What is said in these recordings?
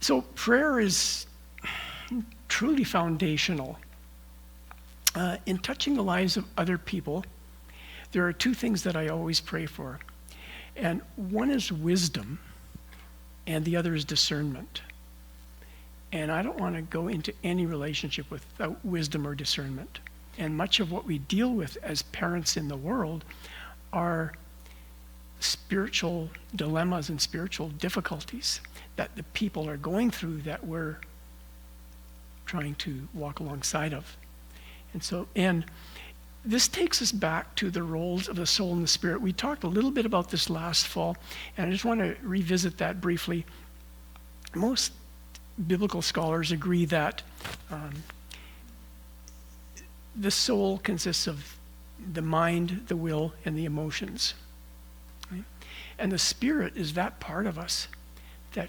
So prayer is truly foundational. In touching the lives of other people, there are two things that I always pray for. And one is wisdom, and the other is discernment. And I don't want to go into any relationship without wisdom or discernment. And much of what we deal with as parents in the world are spiritual dilemmas and spiritual difficulties that the people are going through that we're trying to walk alongside of. And this takes us back to the roles of the soul and the spirit. We talked a little bit about this last fall, and I just want to revisit that briefly. Most biblical scholars agree that the soul consists of the mind, the will, and the emotions. Right? And the spirit is that part of us that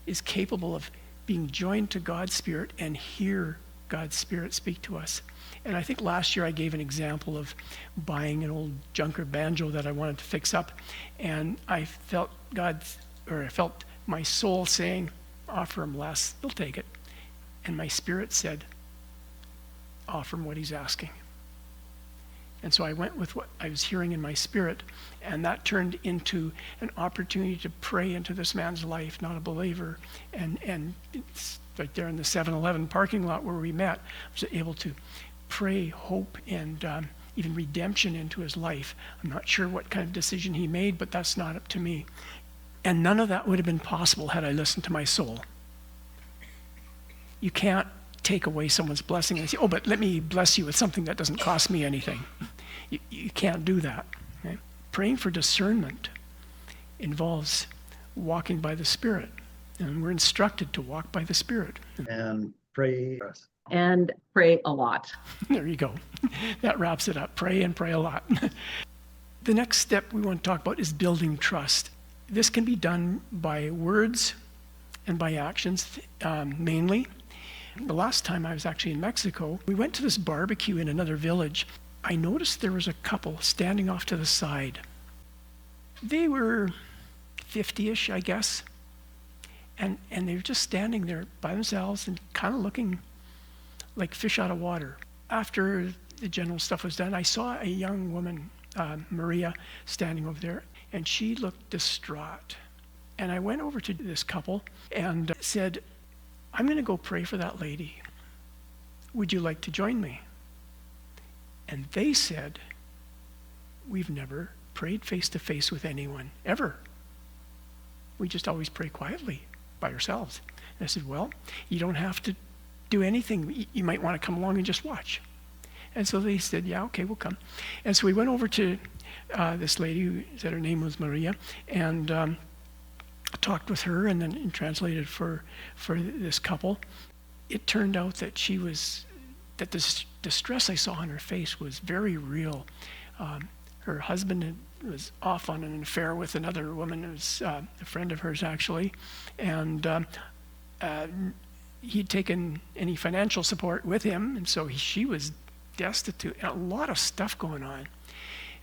is capable of being joined to God's spirit and hear God's spirit speak to us. And I think last year I gave an example of buying an old junker banjo that I wanted to fix up, and I felt my soul saying, offer him less, he'll take it. And my spirit said, offer him what he's asking. And so I went with what I was hearing in my spirit, and that turned into an opportunity to pray into this man's life, not a believer. And it's right there in the 7-Eleven parking lot where we met, I was able to pray hope and even redemption into his life. I'm not sure what kind of decision he made, but that's not up to me. And none of that would have been possible had I listened to my soul. You can't take away someone's blessing and say, oh, but let me bless you with something that doesn't cost me anything. You can't do that. Okay? Praying for discernment involves walking by the Spirit. And we're instructed to walk by the Spirit. And pray. And pray a lot. There you go. That wraps it up. Pray and pray a lot. The next step we want to talk about is building trust. This can be done by words and by actions, mainly. The last time I was actually in Mexico, we went to this barbecue in another village. I noticed there was a couple standing off to the side. They were 50-ish, I guess. And they were just standing there by themselves and kind of looking like fish out of water. After the general stuff was done, I saw a young woman, Maria, standing over there, and she looked distraught. And I went over to this couple and said, I'm going to go pray for that lady. Would you like to join me? And they said, we've never prayed face-to-face with anyone, ever. We just always pray quietly by ourselves. And I said, well, you don't have to do anything. You might want to come along and just watch. And so they said, yeah, okay, we'll come. And so we went over to this lady who said her name was Maria, and talked with her and then translated for this couple. It turned out that that this distress I saw on her face was very real. Her husband was off on an affair with another woman who was a friend of hers, actually, and he'd taken any financial support with him, and so she was destitute, and a lot of stuff going on.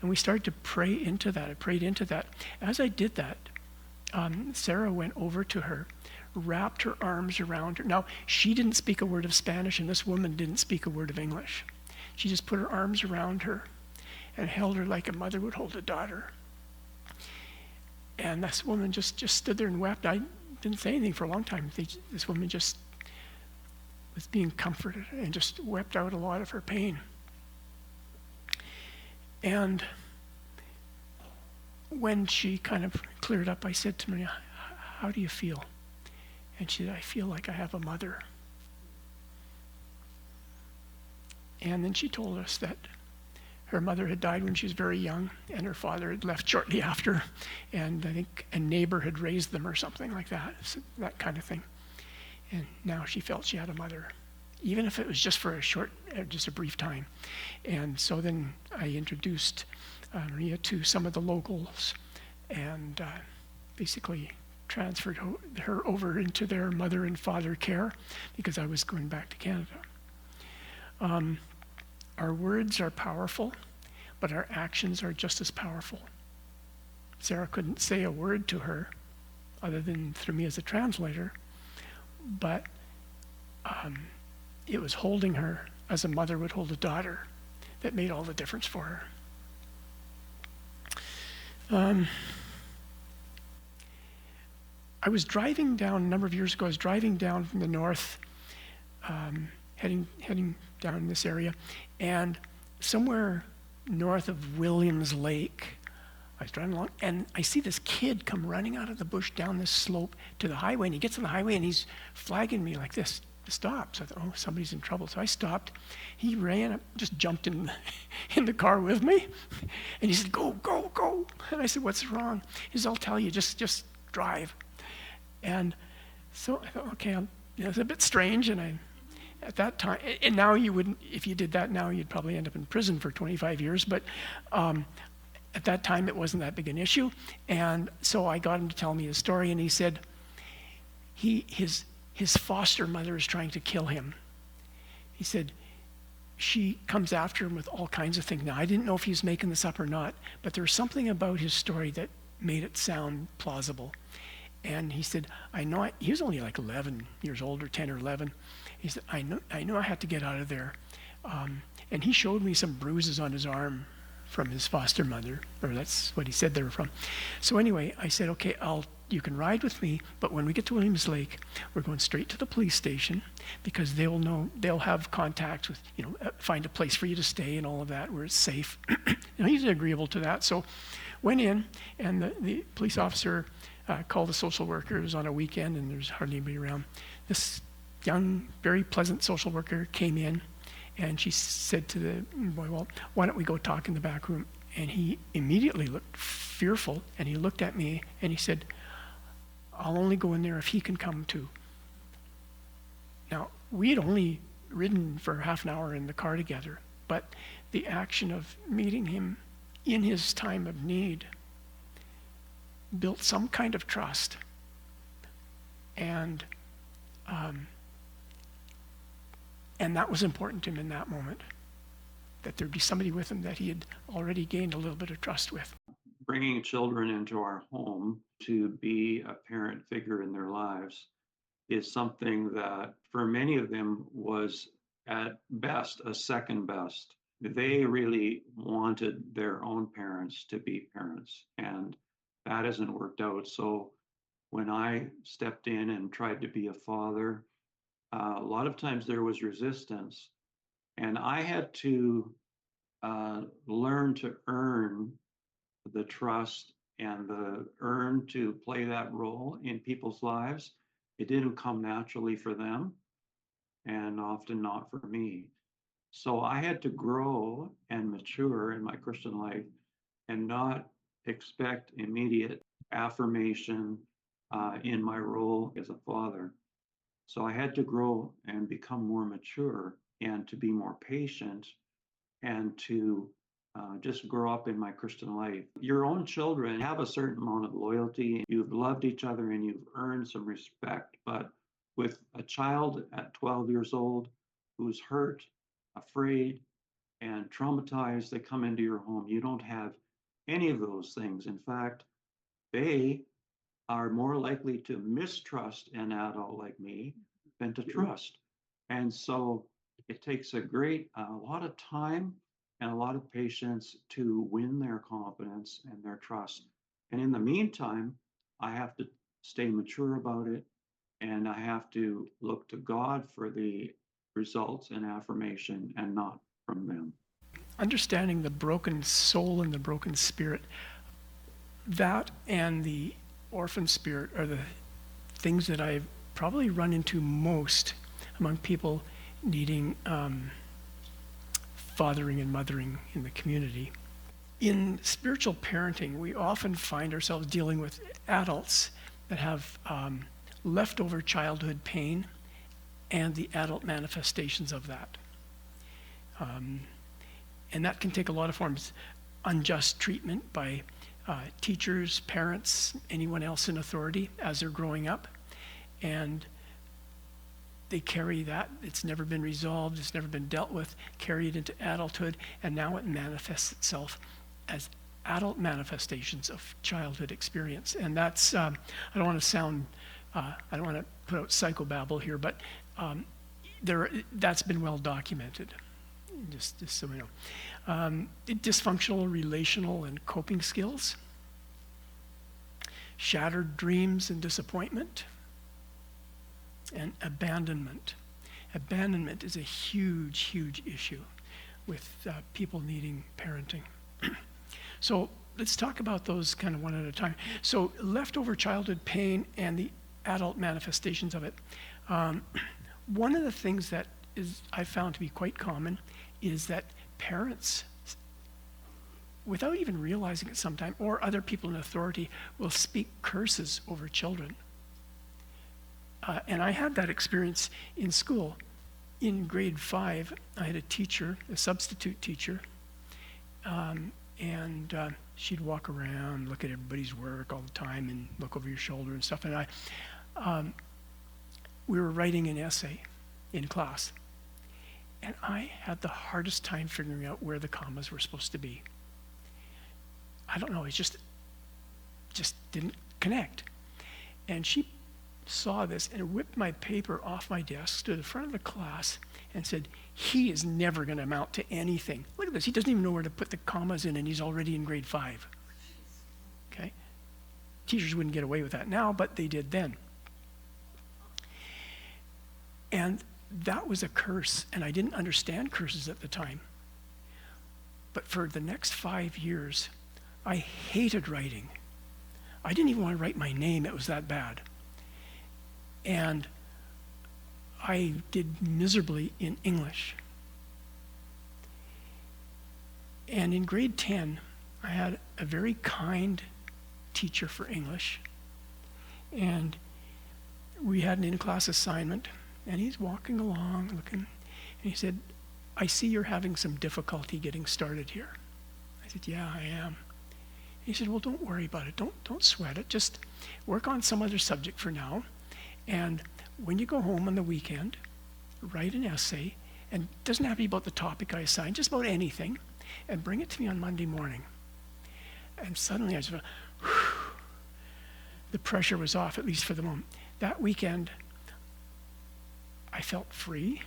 And we started to pray into that. I prayed into that. As I did that, Sarah went over to her, wrapped her arms around her. Now, she didn't speak a word of Spanish, and this woman didn't speak a word of English. She just put her arms around her and held her like a mother would hold a daughter. And this woman just stood there and wept. I didn't say anything for a long time. This woman just was being comforted and just wept out a lot of her pain. And when she kind of cleared up, I said to Maria, how do you feel? And she said, I feel like I have a mother. And then she told us that her mother had died when she was very young, and her father had left shortly after, and I think a neighbor had raised them or something like that, that kind of thing. And now she felt she had a mother, even if it was just for just a brief time. And so then I introduced Maria to some of the locals and basically transferred her over into their mother and father care because I was going back to Canada. Our words are powerful, but our actions are just as powerful. Sarah couldn't say a word to her other than through me as a translator, but it was holding her as a mother would hold a daughter that made all the difference for her. I was driving down, a number of years ago, I was driving down from the north, heading down this area, and somewhere north of Williams Lake, I was driving along, and I see this kid come running out of the bush down this slope to the highway, and he gets on the highway, and he's flagging me like this to stop. So I thought, oh, somebody's in trouble. So I stopped. He ran up, just jumped in the car with me, and he said, go, go, go. And I said, what's wrong? He said, I'll tell you, just drive. And so I thought, okay, it's a bit strange, and at that time, and now you wouldn't, if you did that now, you'd probably end up in prison for 25 years, but at that time, it wasn't that big an issue. And so I got him to tell me his story, and he said his foster mother is trying to kill him. He said she comes after him with all kinds of things. Now, I didn't know if he was making this up or not, but there was something about his story that made it sound plausible. And he said, he was only like 11 years old, or 10 or 11. He said, I know I had to get out of there. And he showed me some bruises on his arm from his foster mother, or that's what he said they were from. So anyway, I said, okay, you can ride with me, but when we get to Williams Lake, we're going straight to the police station, because they'll have contact with, find a place for you to stay and all of that where it's safe. He's agreeable to that. So went in, and the police officer called the social worker. It was on a weekend, and there's hardly anybody around. This young, very pleasant social worker came in, and she said to the boy, well, why don't we go talk in the back room? And he immediately looked fearful, and he looked at me, and he said, I'll only go in there if he can come too. Now, we had only ridden for half an hour in the car together, but the action of meeting him in his time of need built some kind of trust. And that was important to him in that moment, that there'd be somebody with him that he had already gained a little bit of trust with. Bringing children into our home to be a parent figure in their lives is something that for many of them was at best a second best. They really wanted their own parents to be parents, and that hasn't worked out. So when I stepped in and tried to be a father, a lot of times there was resistance, and I had to learn to earn the trust and earn to play that role in people's lives. It didn't come naturally for them, and often not for me. So I had to grow and mature in my Christian life and not expect immediate affirmation in my role as a father. So I had to grow and become more mature, and to be more patient, and to just grow up in my Christian life. Your own children have a certain amount of loyalty. You've loved each other and you've earned some respect. But with a child at 12 years old who's hurt, afraid, and traumatized, they come into your home. You don't have any of those things. In fact, they are more likely to mistrust an adult like me than to trust. And so it takes a lot of time and a lot of patience to win their confidence and their trust. And in the meantime, I have to stay mature about it, and I have to look to God for the results and affirmation, and not from them. Understanding the broken soul and the broken spirit, that and the orphan spirit are the things that I've probably run into most among people needing fathering and mothering in the community. In spiritual parenting, we often find ourselves dealing with adults that have leftover childhood pain and the adult manifestations of that. And that can take a lot of forms. Unjust treatment by teachers, parents, anyone else in authority as they're growing up. And they carry that. It's never been resolved. It's never been dealt with. Carry it into adulthood. And now it manifests itself as adult manifestations of childhood experience. And that's, I don't want to sound I don't want to put out psychobabble here, but that's been well documented, just so we know. Dysfunctional relational and coping skills, shattered dreams and disappointment, and abandonment. Abandonment is a huge, huge issue with people needing parenting. So let's talk about those kind of one at a time. So leftover childhood pain and the adult manifestations of it. One of the things that I found to be quite common is that parents, without even realizing it sometimes, or other people in authority, will speak curses over children. And I had that experience in school. In grade 5, I had a teacher, a substitute teacher, and she'd walk around, look at everybody's work all the time, and look over your shoulder and stuff. And we were writing an essay in class, and I had the hardest time figuring out where the commas were supposed to be. I don't know, it just didn't connect. And she saw this and whipped my paper off my desk to the front of the class and said, "He is never going to amount to anything. Look at this, he doesn't even know where to put the commas in, and he's already in grade 5. Okay? Teachers wouldn't get away with that now, but they did then. And that was a curse, and I didn't understand curses at the time. But for the next 5 years, I hated writing. I didn't even want to write my name, it was that bad. And I did miserably in English. And in grade 10, I had a very kind teacher for English. And we had an in-class assignment, and he's walking along, looking, and he said, "I see you're having some difficulty getting started here." I said, "Yeah, I am." He said, "Well, don't worry about it. Don't sweat it. Just work on some other subject for now. And when you go home on the weekend, write an essay, and it doesn't have to be about the topic I assigned, just about anything, and bring it to me on Monday morning." And suddenly I just went, whew, the pressure was off, at least for the moment. That weekend, I felt free.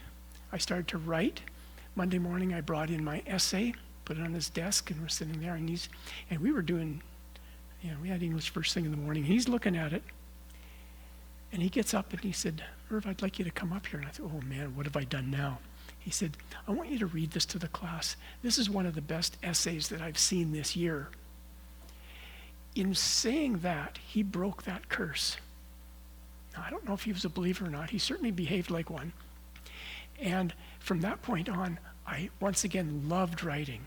I started to write. Monday morning, I brought in my essay, put it on his desk, and we're sitting there, and we were doing, we had English first thing in the morning. He's looking at it, and he gets up and he said, "Irv, I'd like you to come up here." And I thought, oh man, what have I done now? He said, "I want you to read this to the class. This is one of the best essays that I've seen this year." In saying that, he broke that curse. Now, I don't know if he was a believer or not. He certainly behaved like one. And from that point on, I once again loved writing.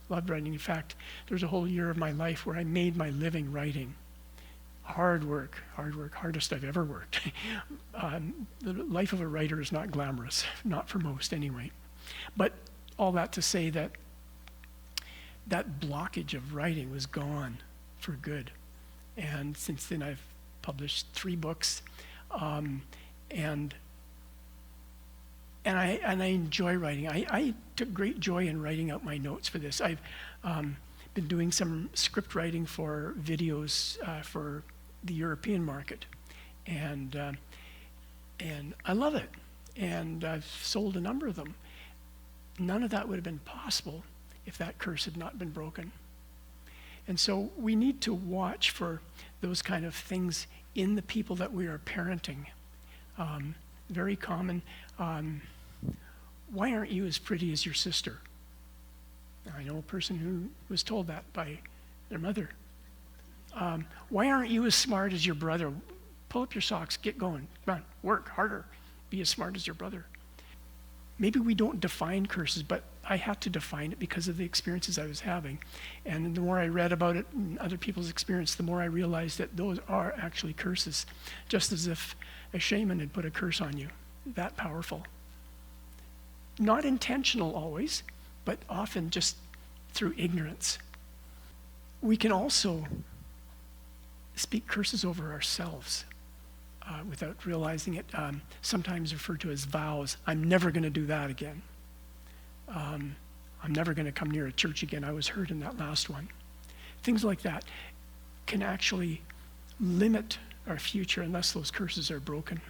Loved writing. In fact, there was a whole year of my life where I made my living writing. Hard work, hardest I've ever worked. The life of a writer is not glamorous, not for most anyway. But all that to say that that blockage of writing was gone for good. And since then I've published 3 books, and I enjoy writing. I took great joy in writing out my notes for this. I've been doing some script writing for videos for the European market, and I love it. And I've sold a number of them. None of that would have been possible if that curse had not been broken. And so we need to watch for those kind of things in the people that we are parenting. Very common. Why aren't you as pretty as your sister? I know a person who was told that by their mother. Why aren't you as smart as your brother? Pull up your socks, get going. Come on, work harder. Be as smart as your brother. Maybe we don't define curses, but I had to define it because of the experiences I was having. And the more I read about it and other people's experience, the more I realized that those are actually curses, just as if a shaman had put a curse on you. That powerful. Not intentional always, but often just through ignorance. We can also speak curses over ourselves without realizing it, sometimes referred to as vows. I'm never going to do that again. I'm never going to come near a church again. I was hurt in that last one. Things like that can actually limit our future unless those curses are broken.